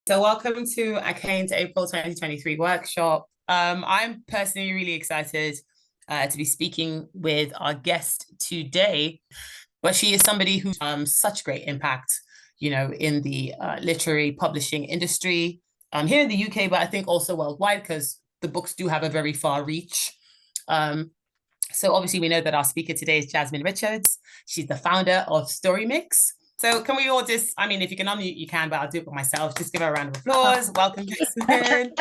So welcome to ACAIN's April 2023 workshop. I'm personally really excited to be speaking with our guest today, but she is somebody who's such great impact, in the literary publishing industry here in the UK, but I think also worldwide because the books do have a very far reach. So obviously we know that our speaker today is Jasmine Richards. She's the founder of Story Mix. So can we all just, if you can unmute, you can, but I'll do it for myself. Just give her a round of applause. Welcome, Jasmine.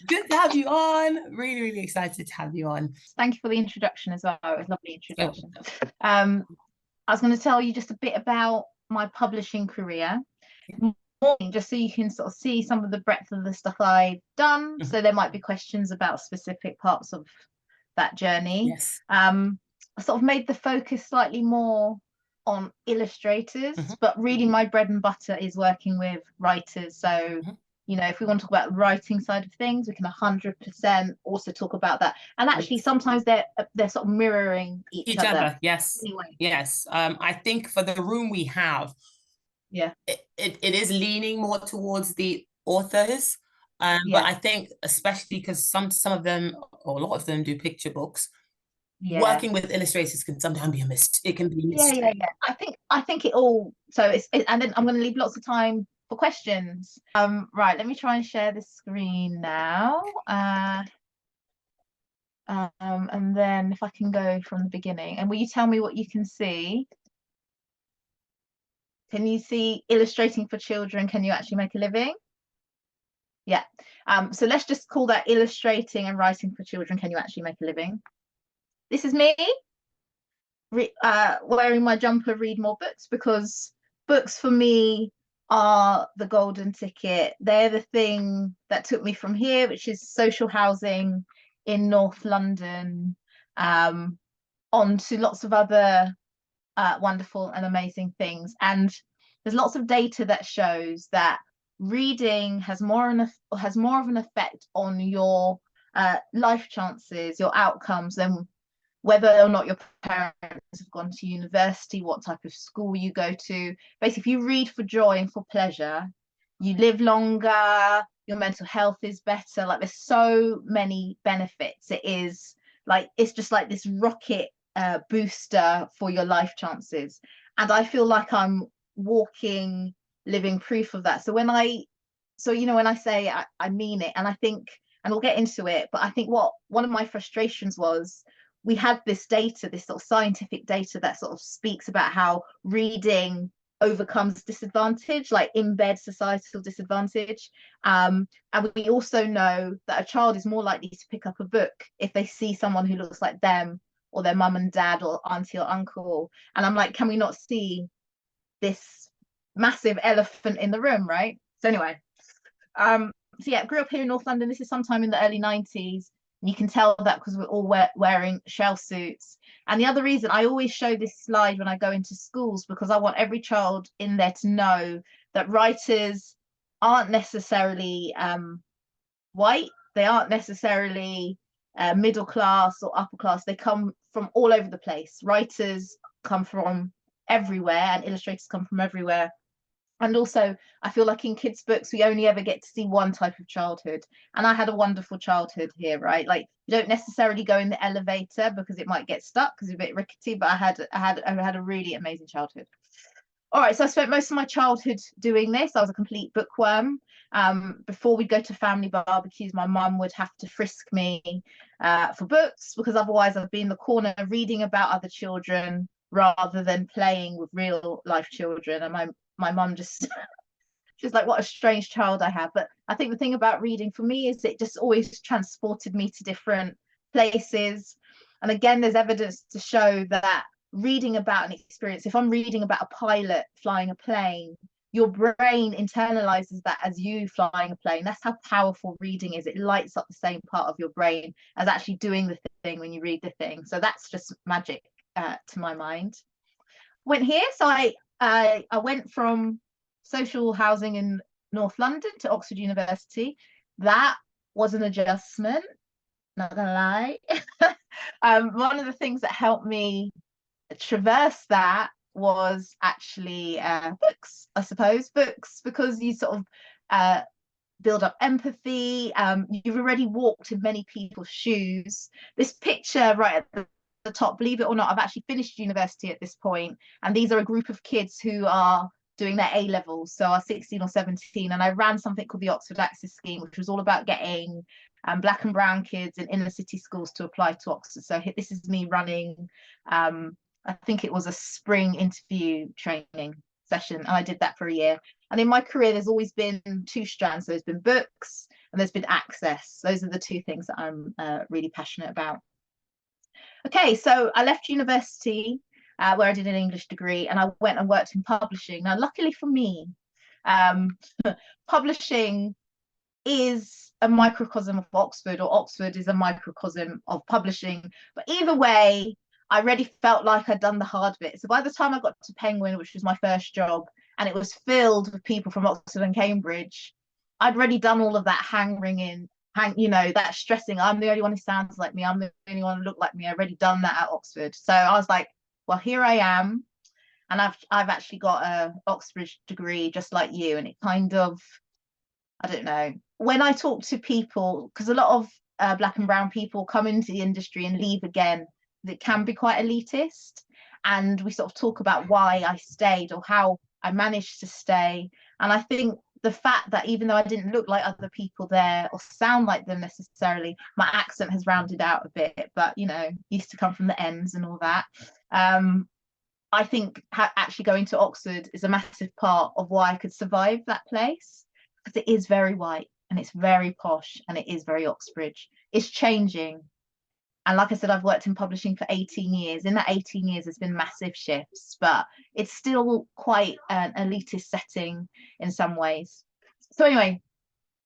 Good to have you on. Really, really excited to have you on. Thank you for the introduction as well. It was a lovely introduction. I was going to tell you just a bit about my publishing career, just so you can sort of see some of the breadth of the stuff I've done. Mm-hmm. So there might be questions about specific parts of that journey. Yes. I sort of made the focus slightly more on illustrators, but really my bread and butter is working with writers. So if we want to talk about the writing side of things, we can 100% also talk about that. And actually sometimes they're sort of mirroring each other. Yes. Anyway. Yes. I think for the room we have, it is leaning more towards the authors. But I think especially because some of them, or a lot of them, do picture books. Working with illustrators can sometimes be a mistake. It can be a mistake. I think it all. So and then I'm going to leave lots of time for questions. Right. Let me try and share the screen now. And then if I can go from the beginning, and will you tell me what you can see? Can you see illustrating for children? Can you actually make a living? Yeah. So let's just call that illustrating and writing for children. Can you actually make a living? This is me wearing my jumper, read more books, because books for me are the golden ticket. They're the thing that took me from here, which is social housing in North London, on to lots of other wonderful and amazing things. And there's lots of data that shows that reading has more of an effect on your life chances, your outcomes, than whether or not your parents have gone to university, what type of school you go to. Basically, if you read for joy and for pleasure, you live longer, your mental health is better. Like, there's so many benefits. It's just like this rocket booster for your life chances. And I feel like I'm walking, living proof of that. So when I say I mean it, and I think, and we'll get into it, but I think one of my frustrations was, we had this data, this sort of scientific data that sort of speaks about how reading overcomes disadvantage, like embed societal disadvantage. And we also know that a child is more likely to pick up a book if they see someone who looks like them, or their mum and dad, or auntie or uncle. And I'm like, can we not see this massive elephant in the room, right? So anyway, grew up here in North London. This is sometime in the early 90s. And you can tell that because we're all wearing shell suits. And the other reason I always show this slide when I go into schools, because I want every child in there to know that writers aren't necessarily white. They aren't necessarily middle class or upper class. They come from all over the place. Writers come from everywhere, and illustrators come from everywhere. And also, I feel like in kids' books, we only ever get to see one type of childhood. And I had a wonderful childhood here, right? Like, you don't necessarily go in the elevator because it might get stuck because it's a bit rickety, but I had a really amazing childhood. All right, so I spent most of my childhood doing this. I was a complete bookworm. Before we'd go to family barbecues, my mum would have to frisk me for books, because otherwise I'd be in the corner reading about other children rather than playing with real life children. And my mum just she's like, what a strange child I have. But I think the thing about reading for me is it just always transported me to different places. And again, there's evidence to show that reading about an experience, if I'm reading about a pilot flying a plane, your brain internalizes that as you flying a plane. That's how powerful reading is. It lights up the same part of your brain as actually doing the thing when you read the thing. So that's just magic to my mind. Went here, so I went from social housing in North London to Oxford University. That was an adjustment, not gonna lie. One of the things that helped me traverse that was actually books, I suppose. Books, because you sort of build up empathy. You've already walked in many people's shoes. This picture right at the top, believe it or not, I've actually finished university at this point, and these are a group of kids who are doing their A levels, so are 16 or 17, and I ran something called the Oxford Access Scheme, which was all about getting Black and brown kids in inner city schools to apply to Oxford. So this is me running, I think it was a spring interview training session, and I did that for a year. And in my career, there's always been two strands. So there's been books and there's been access. Those are the two things that I'm really passionate about. Okay, so I left university where I did an English degree, and I went and worked in publishing. Now, luckily for me, publishing is a microcosm of Oxford, or Oxford is a microcosm of publishing. But either way, I already felt like I'd done the hard bit. So by the time I got to Penguin, which was my first job, and it was filled with people from Oxford and Cambridge, I'd already done all of that that stressing. I'm the only one who sounds like me. I'm the only one who looked like me. I've already done that at Oxford. So I was like, well, here I am. And I've actually got a Oxbridge degree just like you. And it kind of, I don't know, when I talk to people, because a lot of Black and brown people come into the industry and leave again, it can be quite elitist. And we sort of talk about why I stayed or how I managed to stay. And I think the fact that even though I didn't look like other people there or sound like them necessarily, my accent has rounded out a bit, but used to come from the ends and all that. I think actually going to Oxford is a massive part of why I could survive that place, because it is very white and it's very posh and it is very Oxbridge. It's changing. And like I said, I've worked in publishing for 18 years. In that 18 years, there's been massive shifts, but it's still quite an elitist setting in some ways. So anyway,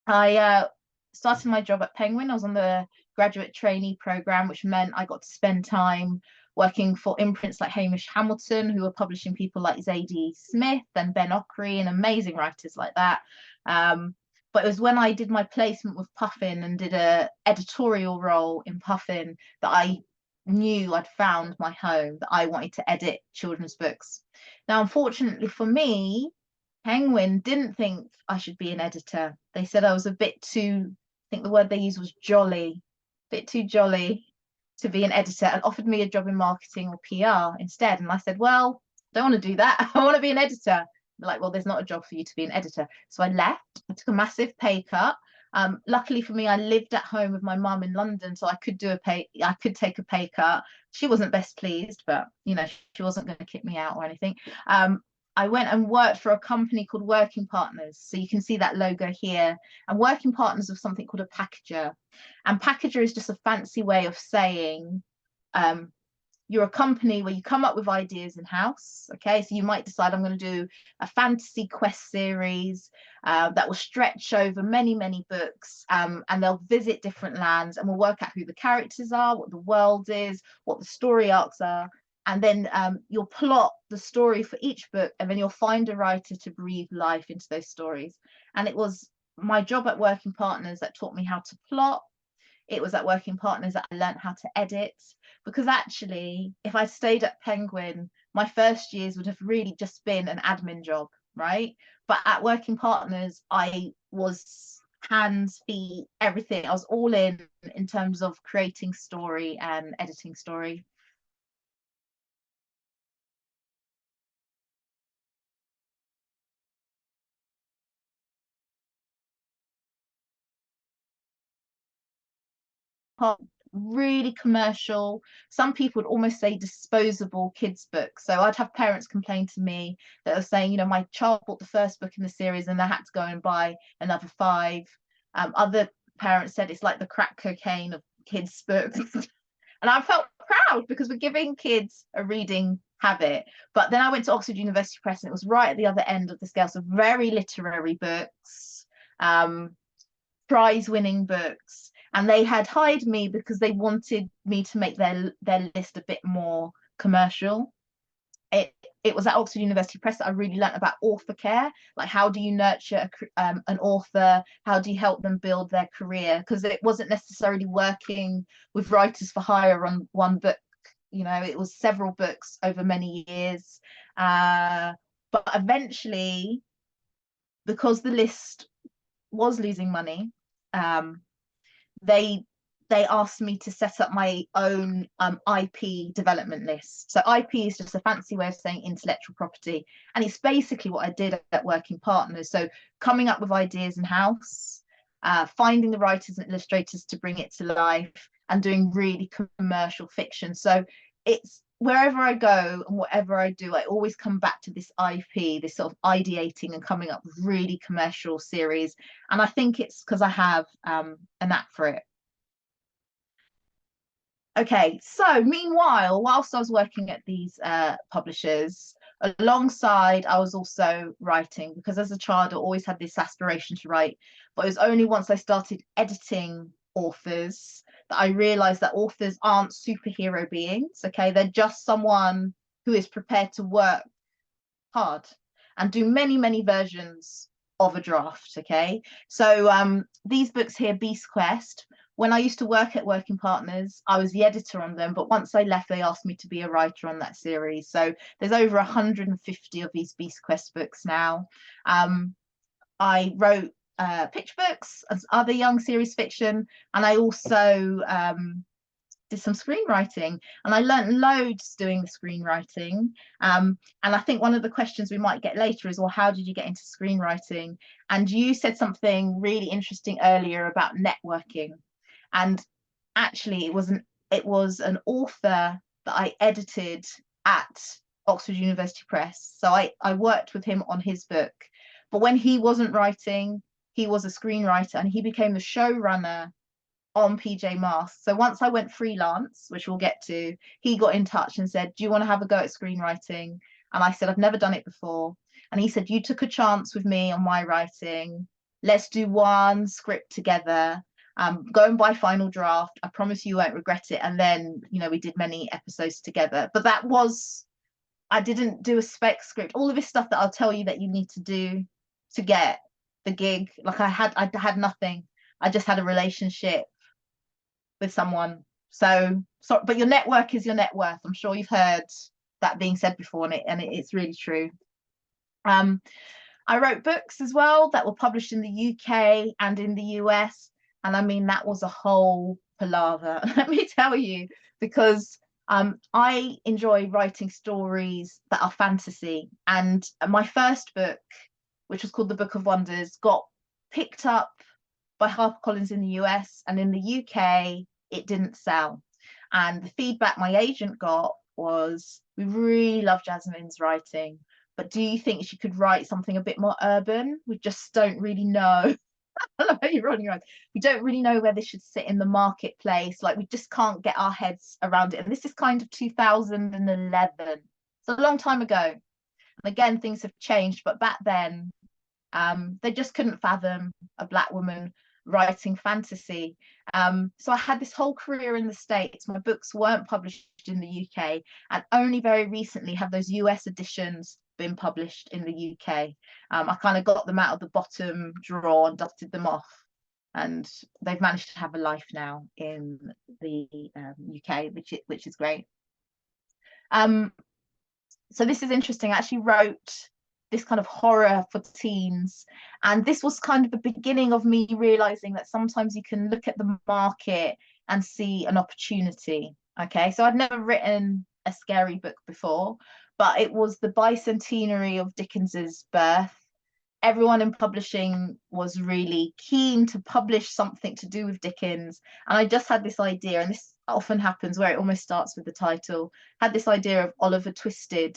I started my job at Penguin. I was on the graduate trainee program, which meant I got to spend time working for imprints like Hamish Hamilton, who were publishing people like Zadie Smith and Ben Ockery and amazing writers like that. But it was when I did my placement with Puffin and did a editorial role in Puffin that I knew I'd found my home, that I wanted to edit children's books. Now, unfortunately for me, Penguin didn't think I should be an editor. They said I was a bit too, I think the word they used was jolly, a bit too jolly to be an editor, and offered me a job in marketing or PR instead. And I said, well, I don't want to do that. I want to be an editor. They're like, well, there's not a job for you to be an editor. So I left. I took a massive pay cut. Luckily for me, I lived at home with my mum in London, so I could take a pay cut. She wasn't best pleased, but she wasn't going to kick me out or anything. I went and worked for a company called Working Partners. So you can see that logo here. And Working Partners of something called a packager. And packager is just a fancy way of saying you're a company where you come up with ideas in-house. Okay, so you might decide I'm going to do a fantasy quest series that will stretch over many, many books, and they'll visit different lands, and we'll work out who the characters are, what the world is, what the story arcs are. And then you'll plot the story for each book, and then you'll find a writer to breathe life into those stories. And it was my job at Working Partners that taught me how to plot. It was at Working Partners that I learned how to edit, because actually, if I stayed at Penguin, my first years would have really just been an admin job, right? But at Working Partners, I was hands, feet, everything. I was all in terms of creating story and editing story. Really commercial, some people would almost say disposable kids books. So I'd have parents complain to me that are saying, my child bought the first book in the series and they had to go and buy another 5. Other parents said it's like the crack cocaine of kids books. And I felt proud because we're giving kids a reading habit. But then I went to Oxford University Press, and it was right at the other end of the scale. So very literary books, prize-winning books. And they had hired me because they wanted me to make their list a bit more commercial. It was at Oxford University Press that I really learned about author care, like how do you nurture an author, how do you help them build their career, because it wasn't necessarily working with writers for hire on one book. You know, it was several books over many years. But eventually, because the list was losing money, they they asked me to set up my own IP development list. So IP is just a fancy way of saying intellectual property, and it's basically what I did at Working Partners. So coming up with ideas in house, finding the writers and illustrators to bring it to life, and doing really commercial fiction. So it's wherever I go and whatever I do, I always come back to this IP, this sort of ideating and coming up with really commercial series. And I think it's because I have a knack for it. Okay, so meanwhile, whilst I was working at these publishers, alongside I was also writing, because as a child I always had this aspiration to write, but it was only once I started editing authors that I realized that authors aren't superhero beings. Okay, they're just someone who is prepared to work hard and do many versions of a draft. Okay, so these books here, Beast Quest, when I used to work at Working Partners, I was the editor on them, but once I left, they asked me to be a writer on that series. So there's over 150 of these Beast Quest books now. I wrote picture books and other young series fiction, and I also did some screenwriting, and I learned loads doing the screenwriting. And I think one of the questions we might get later is, well, how did you get into screenwriting? And you said something really interesting earlier about networking. And actually, it was an author that I edited at Oxford University Press. So I worked with him on his book. But when he wasn't writing, he was a screenwriter, and he became the showrunner on PJ Masks. So once I went freelance, which we'll get to, he got in touch and said, do you want to have a go at screenwriting? And I said, I've never done it before. And he said, you took a chance with me on my writing. Let's do one script together. Go and buy final draft. I promise you won't regret it. And then, you know, we did many episodes together. But that was, I didn't do a spec script. All of this stuff that I'll tell you that you need to do to get the gig. Like I had nothing. I just had a relationship with someone. So but your network is your net worth. I'm sure you've heard that being said before, and it's really true. I wrote books as well that were published in the UK and in the US. And I mean, that was a whole palaver, let me tell you, because I enjoy writing stories that are fantasy. And my first book, which was called The Book of Wonders, got picked up by HarperCollins in the US, and in the UK, it didn't sell. And the feedback my agent got was, we really love Jasmine's writing, but do you think she could write something a bit more urban? We just don't really know. You're running around. We don't really know where this should sit in the marketplace. Like, we just can't get our heads around it. And this is kind of 2011. It's a long time ago. And again, things have changed, but back then, they just couldn't fathom a Black woman writing fantasy. So I had this whole career in the States. My books weren't published in the UK, and only very recently have those US editions been published in the UK. I kind of got them out of the bottom drawer and dusted them off, and they've managed to have a life now in the UK, which is great. So this is interesting. I actually wrote this kind of horror for teens, and this was kind of the beginning of me realizing that sometimes you can look at the market and see an opportunity. Okay, so I'd never written a scary book before, but it was the bicentenary of Dickens's birth. Everyone in publishing was really keen to publish something to do with Dickens, and I just had this idea, and this often happens where it almost starts with the title. Had this idea of Oliver Twisted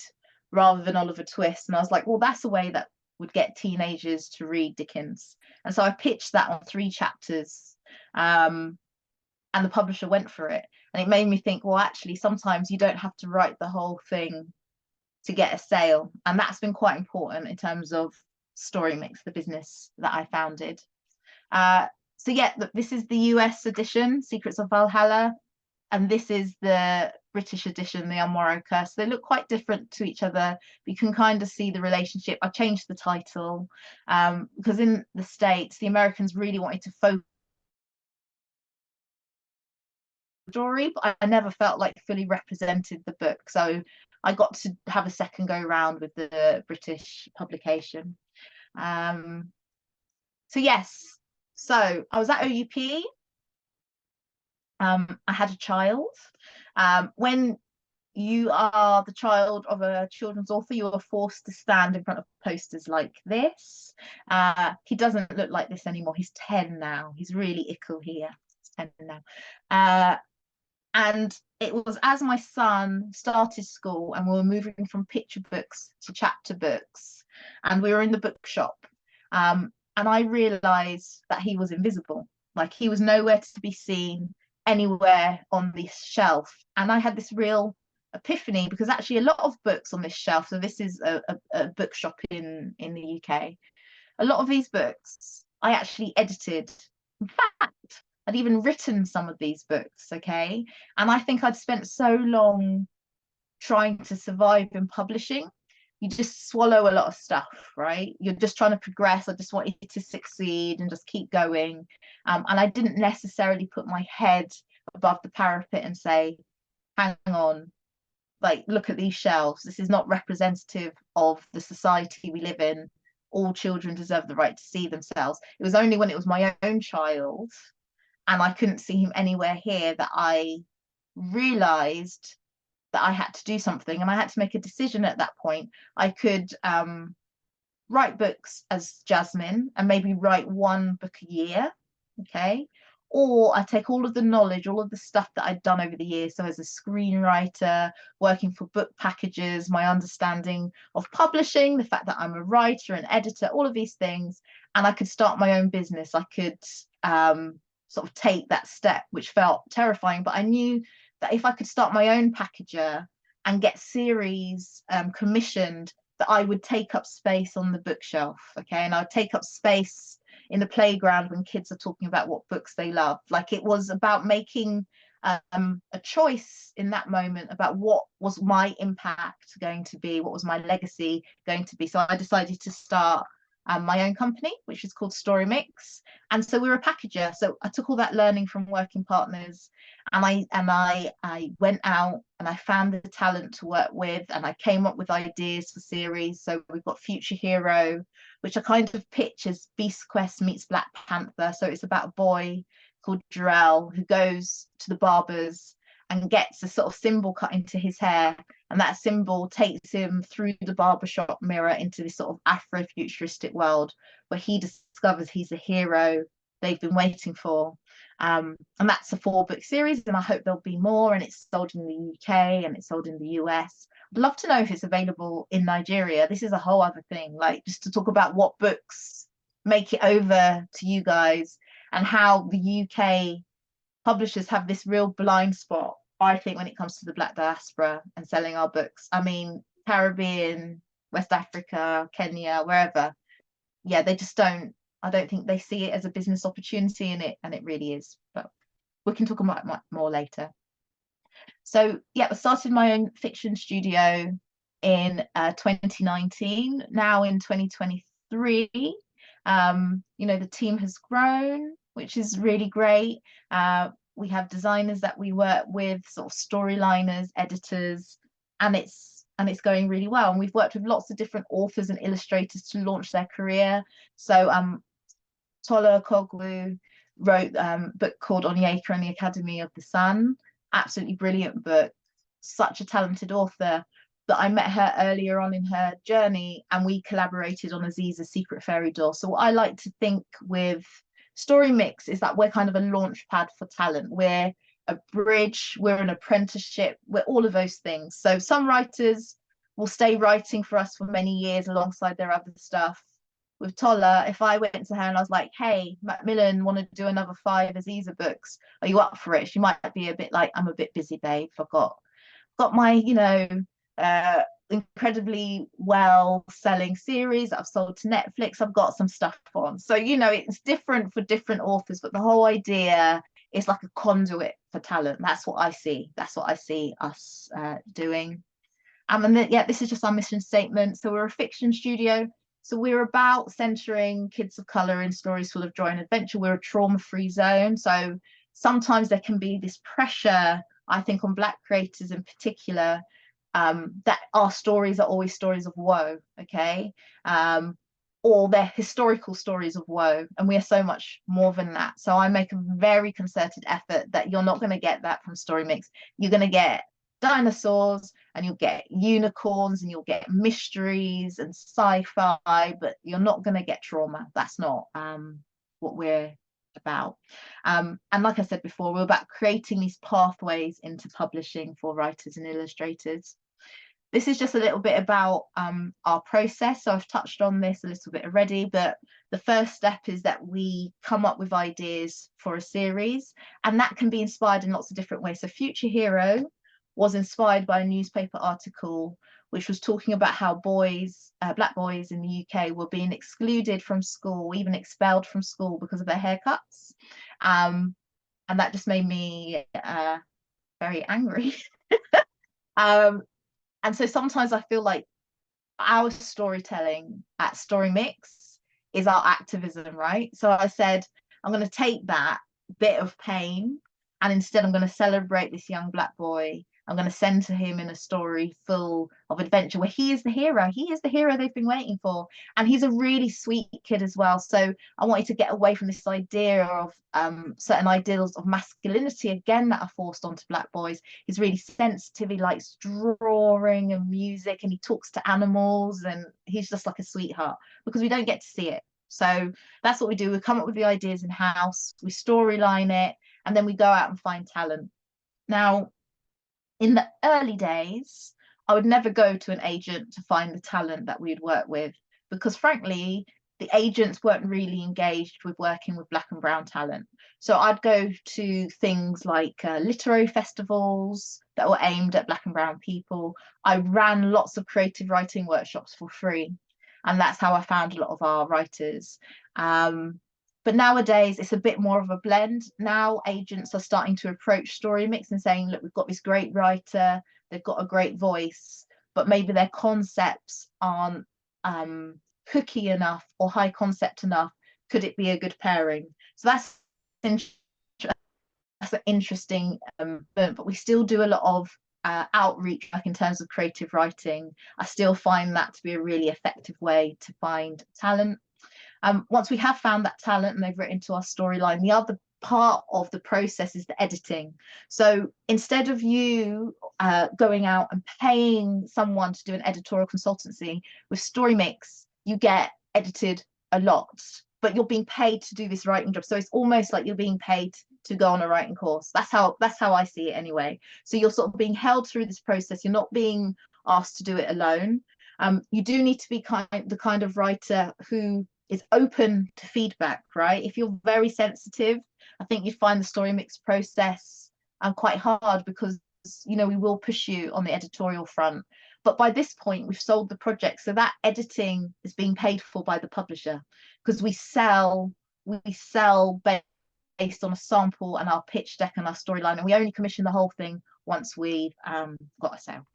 rather than Oliver Twist, and I was like, well, that's a way that would get teenagers to read Dickens. And so I pitched that on 3 chapters, and the publisher went for it. And it made me think, well, actually, sometimes you don't have to write the whole thing to get a sale. And that's been quite important in terms of Story Mix, the business that I founded. So yeah, look, this is the US edition, Secrets of Valhalla, and this is the British edition, The Unmorrow Curse. They look quite different to each other, but you can kind of see the relationship. I changed the title because in the States, the Americans really wanted to focus story, but I never felt like fully represented the book. So I got to have a second go round with the British publication. So yes, so I was at OUP. I had a child. When you are the child of a children's author, you are forced to stand in front of posters like this. He doesn't look like this anymore. He's 10 now. He's really ickle here. He's 10 now. And it was as my son started school and we were moving from picture books to chapter books, and we were in the bookshop. And I realized that he was invisible. Like, he was nowhere to be seen anywhere on this shelf. And I had this real epiphany, because actually a lot of books on this shelf, so this is a bookshop in the UK, a lot of these books I actually edited. In fact, I'd even written some of these books, okay? And I think I'd spent so long trying to survive in publishing. You just swallow a lot of stuff, right? You're just trying to progress. I just want you to succeed and just keep going. And I didn't necessarily put my head above the parapet and say, hang on, like, look at these shelves. This is not representative of the society we live in. All children deserve the right to see themselves. It was only when it was my own child and I couldn't see him anywhere here that I realized that I had to do something, and I had to make a decision at that point. I could write books as Jasmine and maybe write one book a year, okay? Or I take all of the knowledge, all of the stuff that I'd done over the years, so as a screenwriter, working for book packages, my understanding of publishing, the fact that I'm a writer and editor, all of these things, and I could start my own business. I could sort of take that step, which felt terrifying, but I knew that if I could start my own packager and get series commissioned, that I would take up space on the bookshelf, okay? And I'd take up space in the playground when kids are talking about what books they love. Like, it was about making a choice in that moment about what was my impact going to be, what was my legacy going to be. So I decided to start my own company, which is called Story Mix. And so we were a packager. So I took all that learning from working partners, and I went out and I found the talent to work with, and I came up with ideas for series. So we've got Future Hero, which I kind of pitch as Beast Quest meets Black Panther. So it's about a boy called Jarrell who goes to the barbers and gets a sort of symbol cut into his hair, and that symbol takes him through the barbershop mirror into this sort of Afro-futuristic world where he discovers he's a hero they've been waiting for. And that's a 4-book series, and I hope there'll be more, and it's sold in the UK and it's sold in the US. I'd love to know if it's available in Nigeria. This is a whole other thing, like, just to talk about what books make it over to you guys, and how the UK publishers have this real blind spot, I think, when it comes to the Black diaspora and selling our books. I mean, Caribbean, West Africa, Kenya, wherever, yeah, they just don't, I don't think they see it as a business opportunity, and it really is. But we can talk about it more later. So yeah, I started my own fiction studio in 2019. Now in 2023, the team has grown, which is really great. We have designers that we work with, sort of storyliners, editors, and it's going really well. And we've worked with lots of different authors and illustrators to launch their career. So Tola Koglu wrote a book called Onyeka and the Academy of the Sun. Absolutely brilliant book. Such a talented author that I met her earlier on in her journey, and we collaborated on Aziza's Secret Fairy Door. So what I like to think with Story Mix is that we're kind of a launch pad for talent. We're a bridge, we're an apprenticeship, we're all of those things. So some writers will stay writing for us for many years alongside their other stuff. With Tola, if I went to her and I was like, hey, Macmillan want to do another 5 Aziza books, are you up for it? She might be a bit like, I'm a bit busy, babe. I've got my, incredibly well selling series that I've sold to Netflix. I've got some stuff on. So, it's different for different authors, but the whole idea is like a conduit for talent. That's what I see. That's what I see us doing. And then, yeah, this is just our mission statement. So we're a fiction studio. So we're about centering kids of color in stories full of joy and adventure. We're a trauma-free zone. So sometimes there can be this pressure, I think, on Black creators in particular, that our stories are always stories of woe, okay? Or they're historical stories of woe, and we are so much more than that. So I make a very concerted effort that you're not going to get that from Story Mix. You're going to get dinosaurs, and you'll get unicorns, and you'll get mysteries and sci-fi, but you're not going to get trauma. That's not what we're about. And like I said before, we're about creating these pathways into publishing for writers and illustrators. This is just a little bit about our process. So I've touched on this a little bit already, but the first step is that we come up with ideas for a series, and that can be inspired in lots of different ways. So Future Hero was inspired by a newspaper article which was talking about how boys, Black boys in the UK, were being excluded from school, even expelled from school because of their haircuts. And that just made me very angry. And so sometimes I feel like our storytelling at Story Mix is our activism, right? So I said, I'm going to take that bit of pain, and instead I'm going to celebrate this young Black boy. I'm going to send to him in a story full of adventure where he is the hero. He is the hero they've been waiting for. And he's a really sweet kid as well. So I wanted to get away from this idea of certain ideals of masculinity, again, that are forced onto Black boys. He's really sensitive. He likes drawing and music, and he talks to animals, and he's just like a sweetheart, because we don't get to see it. So that's what we do. We come up with the ideas in-house, we storyline it, and then we go out and find talent. Now, in the early days, I would never go to an agent to find the talent that we'd work with, because frankly, the agents weren't really engaged with working with Black and brown talent. So I'd go to things like literary festivals that were aimed at Black and brown people. I ran lots of creative writing workshops for free, and that's how I found a lot of our writers. But nowadays, it's a bit more of a blend. Now agents are starting to approach Story Mix and saying, look, we've got this great writer, they've got a great voice, but maybe their concepts aren't hooky enough or high concept enough. Could it be a good pairing? So that's an interesting, but we still do a lot of outreach, like in terms of creative writing. I still find that to be a really effective way to find talent. Once we have found that talent and they've written to our storyline, the other part of the process is the editing. So instead of you going out and paying someone to do an editorial consultancy, with Story Mix, you get edited a lot, but you're being paid to do this writing job. So it's almost like you're being paid to go on a writing course. That's how I see it anyway. So you're sort of being held through this process. You're not being asked to do it alone. You do need to be the kind of writer who is open to feedback, right? If you're very sensitive, I think you'd find the Story Mix process quite hard, because we will push you on the editorial front. But by this point, we've sold the project, so that editing is being paid for by the publisher, because we sell based on a sample and our pitch deck and our storyline, and we only commission the whole thing once we've got a sale.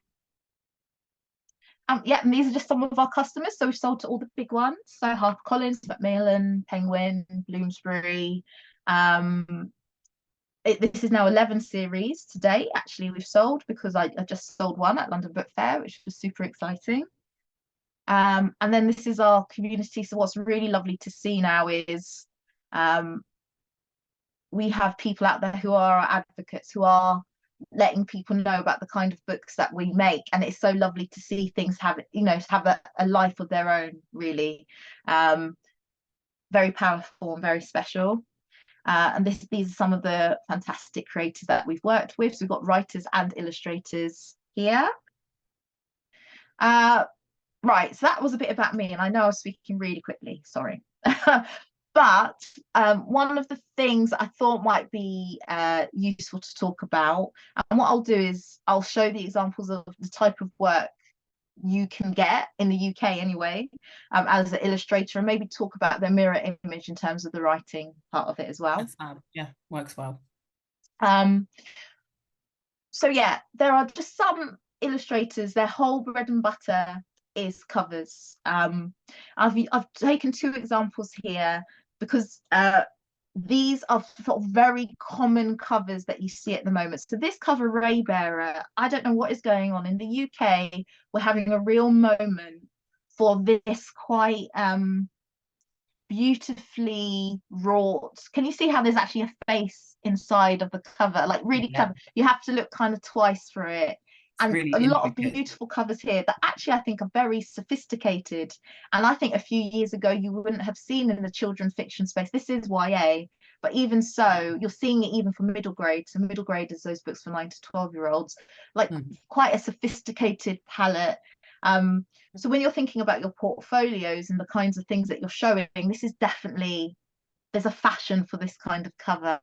Yeah, and these are just some of our customers. So we've sold to all the big ones. So HarperCollins, Macmillan, Penguin, Bloomsbury. This is now 11 series today. Actually, we've sold, because I just sold one at London Book Fair, which was super exciting. And then this is our community. So what's really lovely to see now is we have people out there who are our advocates, who are letting people know about the kind of books that we make, and it's so lovely to see things have a life of their own, really. Very powerful and very special. And these are some of the fantastic creators that we've worked with. So we've got writers and illustrators here. Right, so that was a bit about me, and I know I was speaking really quickly, sorry. But one of the things I thought might be useful to talk about, and what I'll do is I'll show the examples of the type of work you can get in the UK anyway, as an illustrator, and maybe talk about the mirror image in terms of the writing part of it as well. Yeah, works well. So yeah, there are just some illustrators, their whole bread and butter is covers. I've taken two examples here, because these are sort of very common covers that you see at the moment. So this cover, Raybearer, I don't know what is going on in the UK. We're having a real moment for this quite beautifully wrought. Can you see how there's actually a face inside of the cover? Like really Yeah, clever. You have to look kind of twice for it. it's And really a lot of intricate. beautiful covers here that actually I think are very sophisticated. And I think a few years ago you wouldn't have seen in the children fiction space. This is YA, but even so, you're seeing it even for middle grade. So middle grade is those books for 9 to 12-year-olds, like Mm. quite a sophisticated palette. So when you're thinking about your portfolios and the kinds of things that you're showing, this is definitely, there's a fashion for this kind of cover.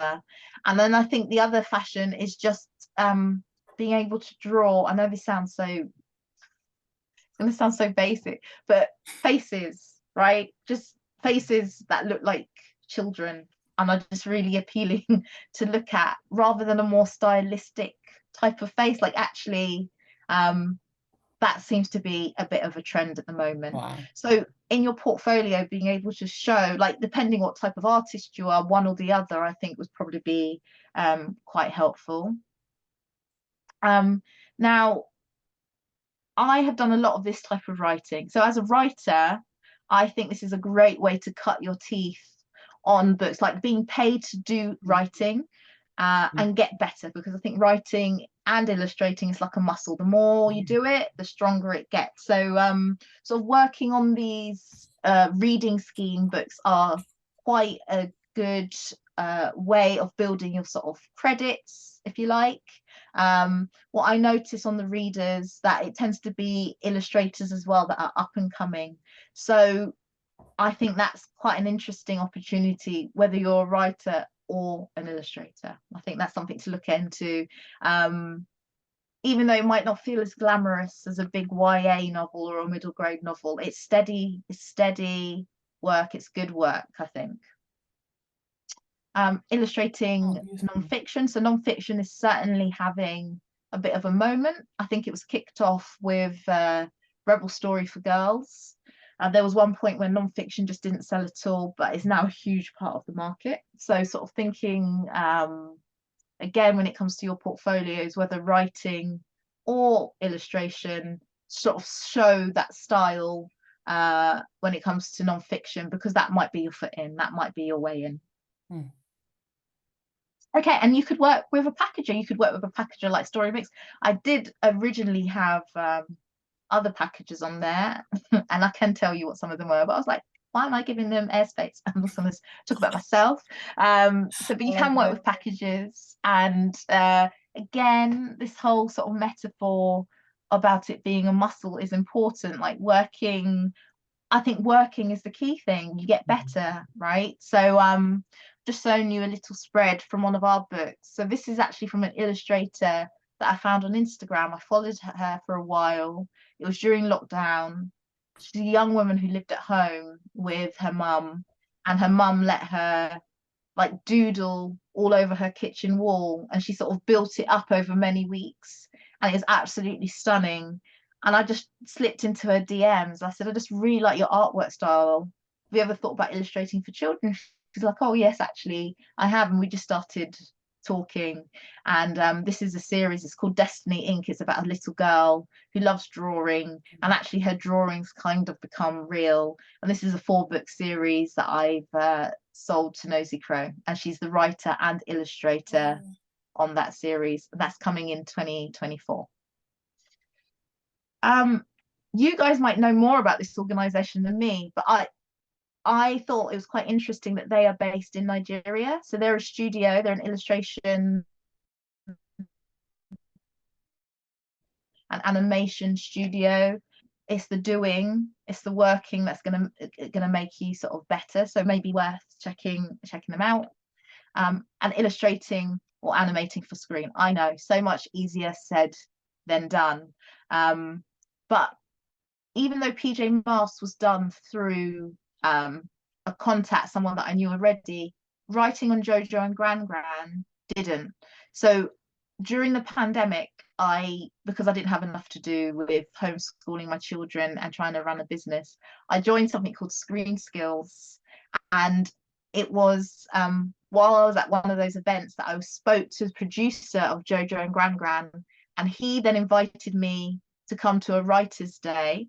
And then I think the other fashion is just being able to draw. I know this sounds so, it's going to sound so basic, but faces, right? Just faces that look like children and are just really appealing to look at, rather than a more stylistic type of face. Like actually, that seems to be a bit of a trend at the moment. Wow. So in your portfolio, being able to show, like depending what type of artist you are, one or the other, I think would probably be quite helpful. Now, I have done a lot of this type of writing. So as a writer, I think this is a great way to cut your teeth on books, like being paid to do writing and get better, because I think writing and illustrating is like a muscle. The more you do it, the stronger it gets. So sort of working on these reading scheme books are quite a good way of building your sort of credits, if you like. What I notice on the readers, that it tends to be illustrators as well that are up and coming. So I think that's quite an interesting opportunity, whether you're a writer or an illustrator. I think that's something to look into. Even though it might not feel as glamorous as a big YA novel or a middle grade novel, it's steady work, it's good work, I think. Illustrating Oh, beautiful. non-fiction. So non-fiction is certainly having a bit of a moment. I think it was kicked off with Rebel Story for Girls. There was one point when non-fiction just didn't sell at all, but is now a huge part of the market. So sort of thinking, again, when it comes to your portfolios, whether writing or illustration, sort of show that style when it comes to non-fiction, because that might be your foot in, that might be your way in. Mm. Okay, and you could work with a packager. You could work with a packager like Storymix. I did originally have other packages on there, and I can tell you what some of them were, but I was like, why am I giving them airspace? I'm just going to talk about myself. But you can work with packages, and again, this whole sort of metaphor about it being a muscle is important. Like working, I think working is the key thing. You get better, right? So just showing you a little spread from one of our books. So this is actually from an illustrator that I found on Instagram. I followed her for a while. It was during lockdown. She's a young woman who lived at home with her mum, and her mum let her like doodle all over her kitchen wall, and she sort of built it up over many weeks, and it was absolutely stunning. And I just slipped into her DMs. I said, I just really like your artwork style. Have you ever thought about illustrating for children? She's like, oh yes, actually I have. And we just started talking. And this is a series, it's called Destiny Inc. It's about a little girl who loves drawing, and actually her drawings kind of become real. And this is a 4-book series that I've sold to Nosy Crow, and she's the writer and illustrator on that series. That's coming in 2024. You guys might know more about this organization than me, but I thought it was quite interesting that they are based in Nigeria. So they're a studio, they're an illustration and animation studio. It's the doing, it's the working that's gonna make you sort of better. So maybe worth checking them out. And illustrating or animating for screen, I know, so much easier said than done. But even though PJ Masks was done through a contact, someone that I knew already, writing on Jojo and Gran Gran didn't. So during the pandemic, because I didn't have enough to do with homeschooling my children and trying to run a business, I joined something called Screen Skills. And it was while I was at one of those events that I spoke to the producer of Jojo and Gran Gran, and he then invited me to come to a writer's day,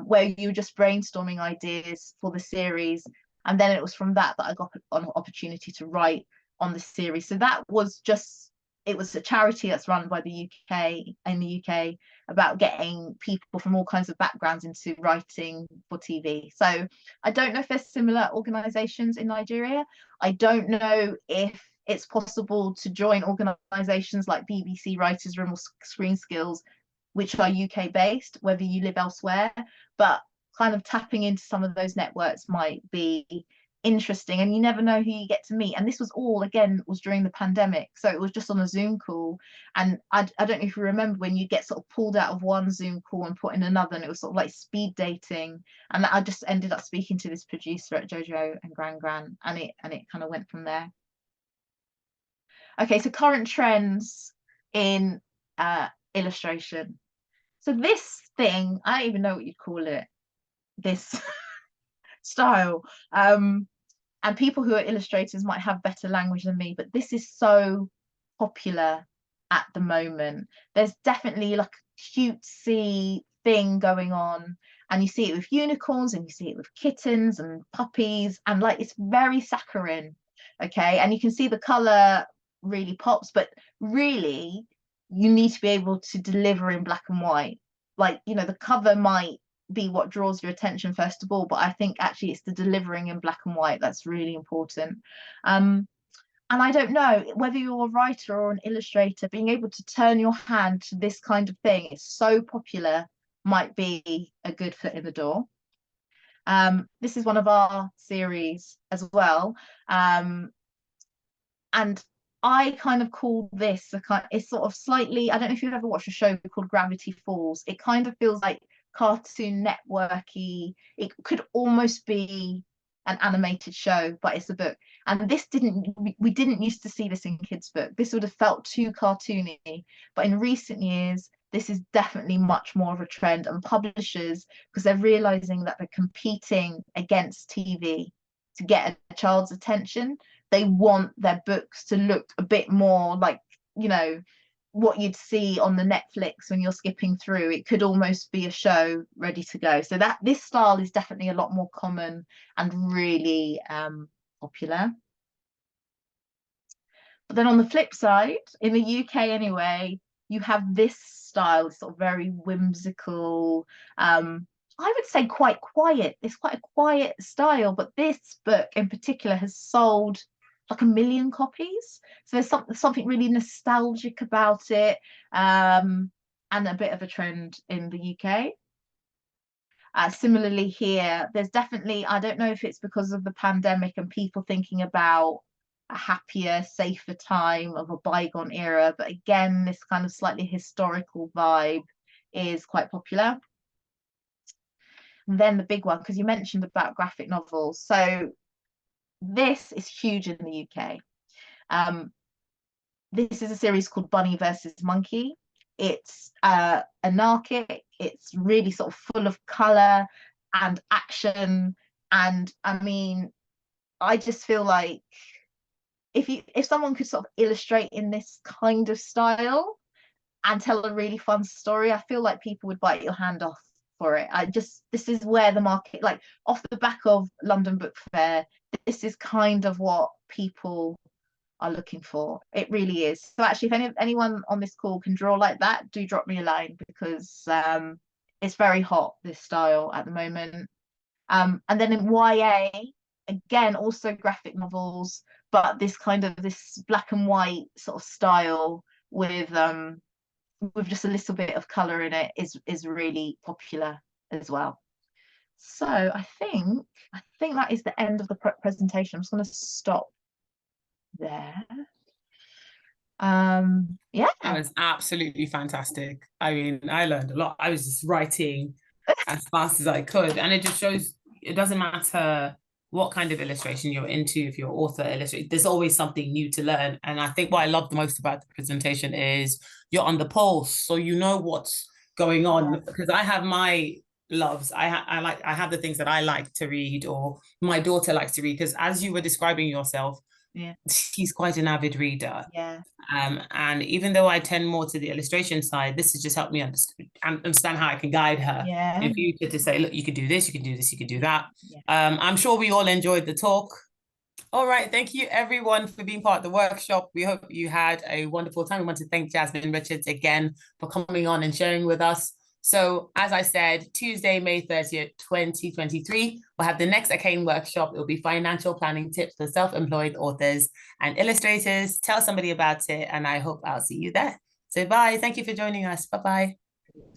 where you were just brainstorming ideas for the series. And then it was from that I got an opportunity to write on the series. So that was just, it was a charity that's run by the UK about getting people from all kinds of backgrounds into writing for TV. So I don't know if there's similar organizations in Nigeria. I don't know if it's possible to join organizations like BBC Writers Room or Screen Skills, which are UK based, whether you live elsewhere, but kind of tapping into some of those networks might be interesting, and you never know who you get to meet. And this was all, again, was during the pandemic, so it was just on a Zoom call. And I don't know if you remember when you get sort of pulled out of one Zoom call and put in another, and it was sort of like speed dating. And I just ended up speaking to this producer at Jojo and Gran Gran, and it kind of went from there. Okay, so current trends in illustration. So this thing, I don't even know what you'd call it, this style. And people who are illustrators might have better language than me, but this is so popular at the moment. There's definitely like a cutesy thing going on, and you see it with unicorns, and you see it with kittens and puppies, and like it's very saccharine, okay? And you can see the color really pops, but really you need to be able to deliver in black and white. Like, you know, the cover might be what draws your attention first of all, but I think actually it's the delivering in black and white that's really important. And I don't know whether you're a writer or an illustrator, being able to turn your hand to this kind of thing, it's so popular, might be a good foot in the door. This is one of our series as well. And I kind of call this a kind, it's sort of slightly, I don't know if you've ever watched a show called Gravity Falls. It kind of feels like Cartoon Networky. It could almost be an animated show, but it's a book. And this we didn't used to see this in kids' book. This would have felt too cartoony. But in recent years, this is definitely much more of a trend. And publishers, because they're realizing that they're competing against TV to get a child's attention, they want their books to look a bit more like, you know, what you'd see on the Netflix when you're skipping through. It could almost be a show ready to go. So that this style is definitely a lot more common and really popular. But then on the flip side, in the UK anyway, you have this style, sort of very whimsical, I would say quite quiet. It's quite a quiet style, but this book in particular has sold like 1 million copies. So there's something really nostalgic about it, and a bit of a trend in the UK. Similarly here, there's definitely, I don't know if it's because of the pandemic and people thinking about a happier, safer time of a bygone era, but again, this kind of slightly historical vibe is quite popular. And then the big one, because you mentioned about graphic novels. So this is huge in the UK. This is a series called Bunny versus Monkey. It's anarchic. It's really sort of full of color and action. And I mean, I just feel like if someone could sort of illustrate in this kind of style and tell a really fun story, I feel like people would bite your hand off for it. This is where the market, like off the back of London Book Fair, this is kind of what people are looking for. It really is. So actually, if anyone on this call can draw like that, do drop me a line, because it's very hot, this style at the moment. And then in YA, again, also graphic novels, but this kind of this black and white sort of style with just a little bit of color in it is really popular as well. So I think that is the end of the presentation. I'm just going to stop there. Yeah, that was absolutely fantastic. I mean, I learned a lot. I was just writing as fast as I could, and it just shows it doesn't matter what kind of illustration you're into. If you're author, illustrator, there's always something new to learn. And I think what I love the most about the presentation is you're on the pulse, so you know what's going on. Because I have my loves. I have the things that I like to read, or my daughter likes to read, because as you were describing yourself, Yeah. she's quite an avid reader. Yeah. And even though I tend more to the illustration side, this has just helped me understand how I can guide her Yeah. in future to say, look, you could do this, you can do this, you could do that. Yeah. I'm sure we all enjoyed the talk. All right, thank you everyone for being part of the workshop. We hope you had a wonderful time. We want to thank Jasmine Richards again for coming on and sharing with us. So as I said, Tuesday, May 30th, 2023, we'll have the next ACAIN workshop. It will be financial planning tips for self-employed authors and illustrators. Tell somebody about it, and I hope I'll see you there. So bye. Thank you for joining us. Bye-bye.